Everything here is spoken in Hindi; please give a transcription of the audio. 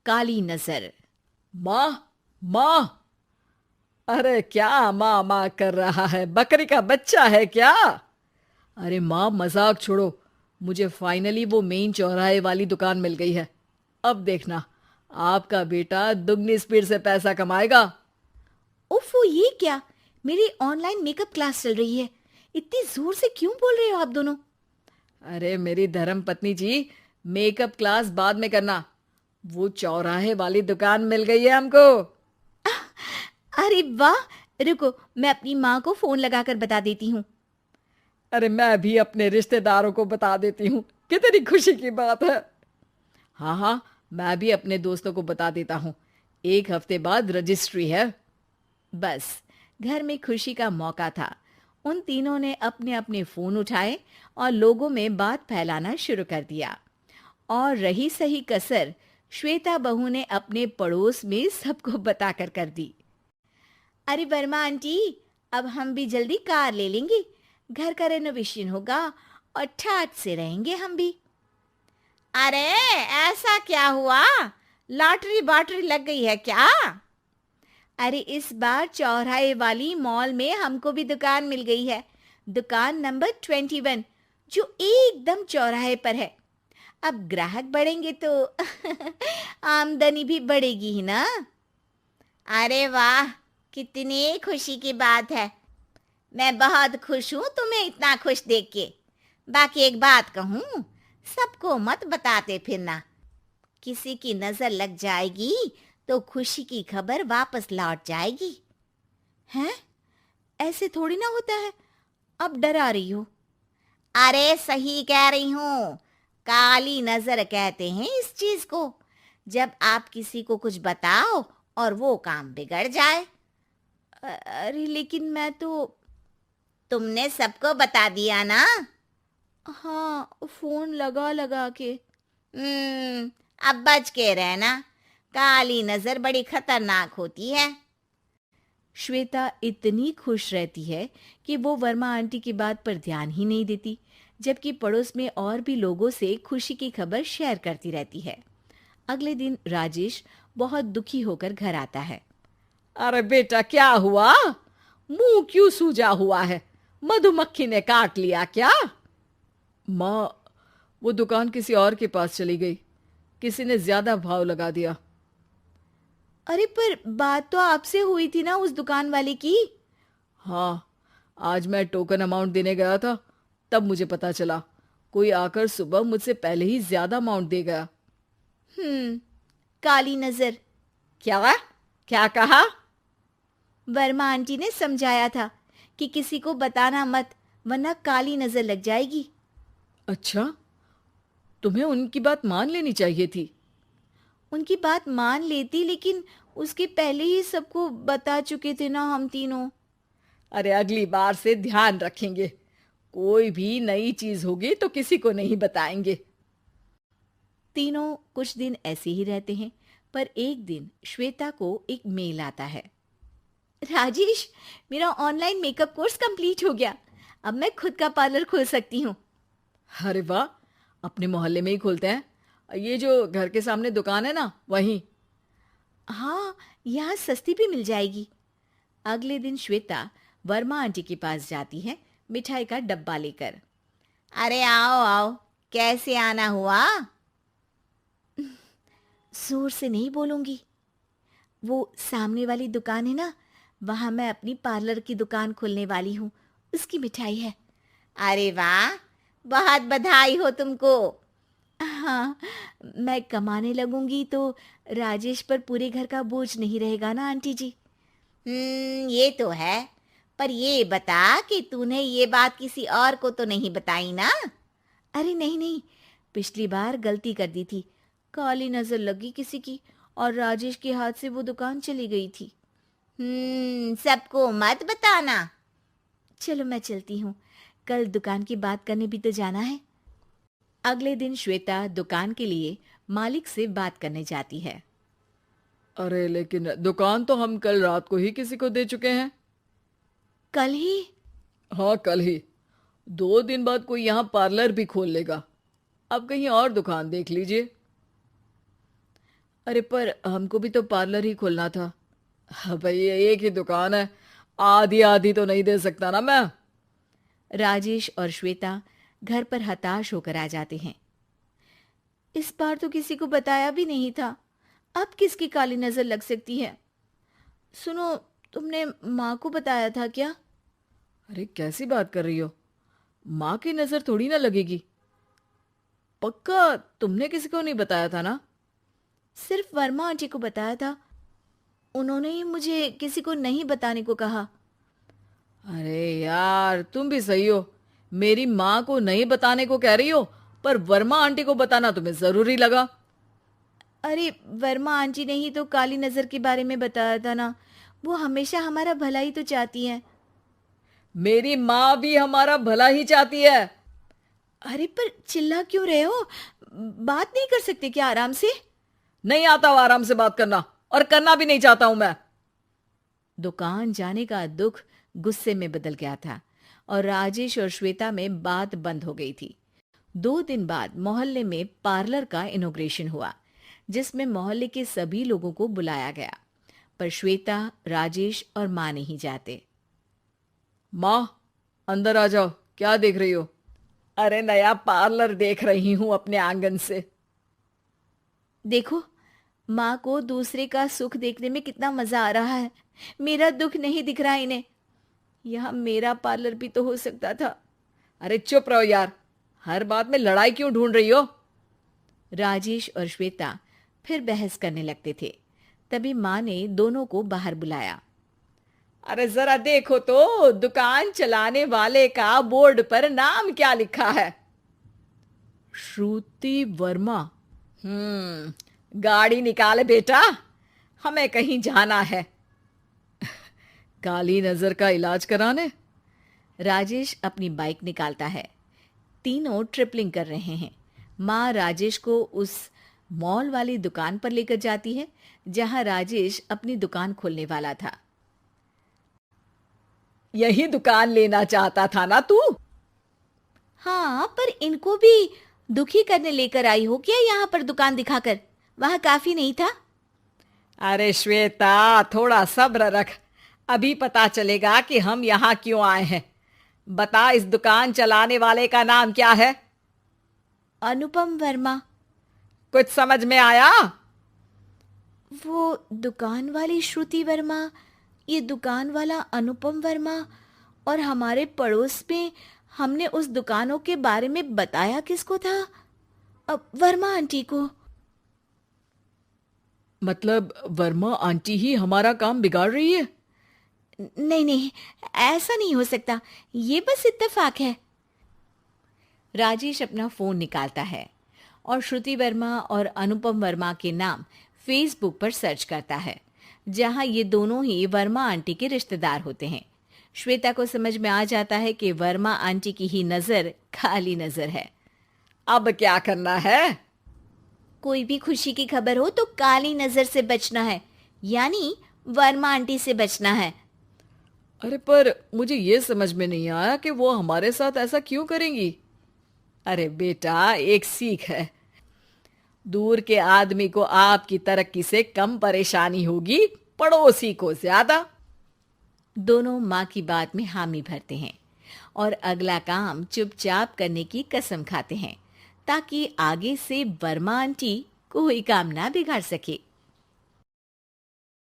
काली नजर। माँ, माँ। अरे क्या माँ माँ कर रहा है? बकरी का बच्चा है क्या? अरे माँ, मजाक छोड़ो। मुझे फाइनली वो मेन चौराहे वाली दुकान मिल गई है। अब देखना, आपका बेटा दुगनी स्पीड से पैसा कमाएगा। उफ़, ये क्या? मेरी ऑनलाइन मेकअप क्लास चल रही है। इतनी जोर से क्यों बोल रहे हो आप दोनों? अरे मेरी धर्म पत्नी जी, मेकअप क्लास बाद में करना। वो चौराहे वाली दुकान मिल गई है हमको। अरे वाह! रुको, मैं अपनी माँ को फोन लगाकर बता देती हूँ। अरे मैं भी अपने रिश्तेदारों को बता देती हूँ। कितनी खुशी की बात है। हाँ हाँ, मैं भी अपने दोस्तों को बता देता हूँ। 1 हफ्ते बाद रजिस्ट्री है। बस, घर में खुशी का मौका था। उन तीनों ने अपने अपने फोन उठाए और लोगों में बात फैलाना शुरू कर दिया। और रही सही कसर, श्वेता बहू ने अपने पड़ोस में सबको बताकर कर दी। अरे वर्मा आंटी, अब हम भी जल्दी कार ले लेंगे। घर का रेनोवेशन होगा और ठाट से रहेंगे हम भी। अरे, ऐसा क्या हुआ? लॉटरी बाटरी लग गई है क्या? अरे, इस बार चौराहे वाली मॉल में हमको भी दुकान मिल गई है। दुकान नंबर 21, जो एकदम चौराहे पर है। अब ग्राहक बढ़ेंगे तो आमदनी भी बढ़ेगी ही ना। अरे वाह, कितनी खुशी की बात है। मैं बहुत खुश हूँ तुम्हें इतना खुश देख के। बाकी एक बात कहूँ, सबको मत बताते फिरना। किसी की नजर लग जाएगी तो खुशी की खबर वापस लौट जाएगी। हैं? ऐसे थोड़ी ना होता है। अब डरा रही हो? अरे सही कह रही हूँ। काली नजर कहते हैं इस चीज को, जब आप किसी को कुछ बताओ और वो काम बिगड़ जाए। अरे लेकिन मैं तो। तुमने सबको बता दिया ना? हाँ, फोन लगा लगा के। अब बच के रहना। काली नजर बड़ी खतरनाक होती है। श्वेता इतनी खुश रहती है कि वो वर्मा आंटी की बात पर ध्यान ही नहीं देती, जबकि पड़ोस में और भी लोगों से खुशी की खबर शेयर करती रहती है। अगले दिन राजेश बहुत दुखी होकर घर आता है। अरे बेटा, क्या हुआ? मुंह क्यों सूजा हुआ है? मधुमक्खी ने काट लिया क्या? माँ, वो दुकान किसी और के पास चली गई। किसी ने ज्यादा भाव लगा दिया। अरे पर बात तो आपसे हुई थी ना उस दुकान वाले की। हाँ, आज मैं टोकन अमाउंट देने गया था, तब मुझे पता चला। कोई आकर सुबह मुझसे पहले ही ज्यादा अमाउंट दे गया। हम्म, काली नजर। क्या? क्या कहा? वर्मा आंटी ने समझाया था कि किसी को बताना मत, वरना काली नजर लग जाएगी। अच्छा, तुम्हें उनकी बात मान लेनी चाहिए थी। उनकी बात मान लेती, लेकिन उसके पहले ही सबको बता चुके थे ना हम तीनों। अरे अगली बार से ध्यान रखेंगे। कोई भी नई चीज होगी तो किसी को नहीं बताएंगे। तीनों कुछ दिन ऐसे ही रहते हैं, पर एक दिन श्वेता को एक मेल आता है। राजेश, मेरा ऑनलाइन मेकअप कोर्स कंप्लीट हो गया। अब मैं खुद का पार्लर खोल सकती हूँ। अरे वाह, अपने मोहल्ले में ही खोलते हैं। ये जो घर के सामने दुकान है ना, वहीं। हाँ, यहाँ सस्ती भी मिल जाएगी। अगले दिन श्वेता वर्मा आंटी के पास जाती है, मिठाई का डब्बा लेकर। अरे आओ आओ, कैसे आना हुआ? जोर से नहीं बोलूंगी। वो सामने वाली दुकान है ना, वहां मैं अपनी पार्लर की दुकान खोलने वाली हूँ। उसकी मिठाई है। अरे वाह, बहुत बधाई हो तुमको। हाँ, मैं कमाने लगूंगी तो राजेश पर पूरे घर का बोझ नहीं रहेगा ना आंटी जी। ये तो है। पर ये बता कि तूने ये बात किसी और को तो नहीं बताई ना? अरे नहीं नहीं, पिछली बार गलती कर दी थी। काली नजर लगी किसी की और राजेश के हाथ से वो दुकान चली गई थी। सबको मत बताना। चलो मैं चलती हूँ, कल दुकान की बात करने भी तो जाना है। अगले दिन श्वेता दुकान के लिए मालिक से बात करने जाती है। अरे लेकिन दुकान तो हम कल रात को ही किसी को दे चुके हैं। कल ही? हाँ, कल ही। 2 दिन बाद कोई यहाँ पार्लर भी खोल लेगा। अब कहीं और दुकान देख लीजिए। अरे पर हमको भी तो पार्लर ही खोलना था। हाँ भाई, ये एक ही दुकान है, आधी आधी तो नहीं दे सकता ना मैं। राजेश और श्वेता घर पर हताश होकर आ जाते हैं। इस बार तो किसी को बताया भी नहीं था, अब किसकी काली नजर लग सकती है। सुनो, तुमने माँ को बताया था क्या? अरे कैसी बात कर रही हो, माँ की नजर थोड़ी ना लगेगी। पक्का तुमने किसी को नहीं बताया था ना? सिर्फ वर्मा आंटी को बताया था, उन्होंने ही मुझे किसी को नहीं बताने को कहा। अरे यार, तुम भी सही हो, मेरी माँ को नहीं बताने को कह रही हो, पर वर्मा आंटी को बताना तुम्हें जरूरी लगा। अरे वर्मा आंटी ने ही तो काली नजर के बारे में बताया था ना, वो हमेशा हमारा भला ही तो चाहती है। मेरी माँ भी हमारा भला ही चाहती है। अरे पर चिल्ला क्यों रहे हो? बात नहीं कर सकते क्या आराम से? नहीं आता हो आराम से बात करना, और करना भी नहीं चाहता हूं मैं। दुकान जाने का दुख गुस्से में बदल गया था और राजेश और श्वेता में बात बंद हो गई थी। 2 दिन बाद मोहल्ले में पार्लर का इनॉग्रेशन हुआ, जिसमें मोहल्ले के सभी लोगों को बुलाया गया, पर श्वेता, राजेश और माँ नहीं जाते। माँ, अंदर आ जाओ, क्या देख रही हो? अरे नया पार्लर देख रही हूं अपने आंगन से। देखो, माँ को दूसरे का सुख देखने में कितना मजा आ रहा है, मेरा दुख नहीं दिख रहा इन्हें। यह मेरा पार्लर भी तो हो सकता था। अरे चुप रहो यार, हर बात में लड़ाई क्यों ढूंढ रही हो? राजेश और श्वेता फिर बहस करने लगते थे। तभी माँ ने दोनों को बाहर बुलाया। अरे जरा देखो तो, दुकान चलाने वाले का बोर्ड पर नाम क्या लिखा है? श्रुति वर्मा। गाड़ी निकाले बेटा, हमें कहीं जाना है। काली नजर का इलाज कराने? राजेश अपनी बाइक निकालता है। तीनों ट्रिपलिंग कर रहे हैं। माँ राजेश को उस मॉल वाली दुकान पर लेकर जाती है जहां राजेश अपनी दुकान खोलने वाला था। यही दुकान लेना चाहता था ना तू? हाँ, पर इनको भी दुखी करने लेकर आई हो क्या यहाँ पर दुकान दिखाकर? वहां काफी नहीं था? अरे श्वेता, थोड़ा सब्र रख, अभी पता चलेगा कि हम यहाँ क्यों आए हैं। बता, इस दुकान चलाने वाले का नाम क्या है? अनुपम वर्मा। कुछ समझ में आया? वो दुकान वाली श्रुति वर्मा, ये दुकान वाला अनुपम वर्मा, और हमारे पड़ोस में हमने उस दुकानों के बारे में बताया किसको था? अब वर्मा आंटी को। मतलब वर्मा आंटी ही हमारा काम बिगाड़ रही है? नहीं नहीं, ऐसा नहीं हो सकता, ये बस इत्तेफाक है। राजेश अपना फोन निकालता है और श्रुति वर्मा और अनुपम वर्मा के नाम फेसबुक पर सर्च करता है, जहां ये दोनों ही वर्मा आंटी के रिश्तेदार होते हैं। श्वेता को समझ में आ जाता है कि वर्मा आंटी की ही नजर काली नजर है। अब क्या करना है? कोई भी खुशी की खबर हो तो काली नजर से बचना है, यानी वर्मा आंटी से बचना है। अरे पर मुझे ये समझ में नहीं आया कि वो हमारे साथ ऐसा क्यों करेंगी। अरे बेटा, एक सीख है, दूर के आदमी को आपकी तरक्की से कम परेशानी होगी, पड़ोसी को ज्यादा। दोनों माँ की बात में हामी भरते हैं और अगला काम चुपचाप करने की कसम खाते हैं, ताकि आगे से वर्मा आंटी कोई काम ना बिगाड़ सके।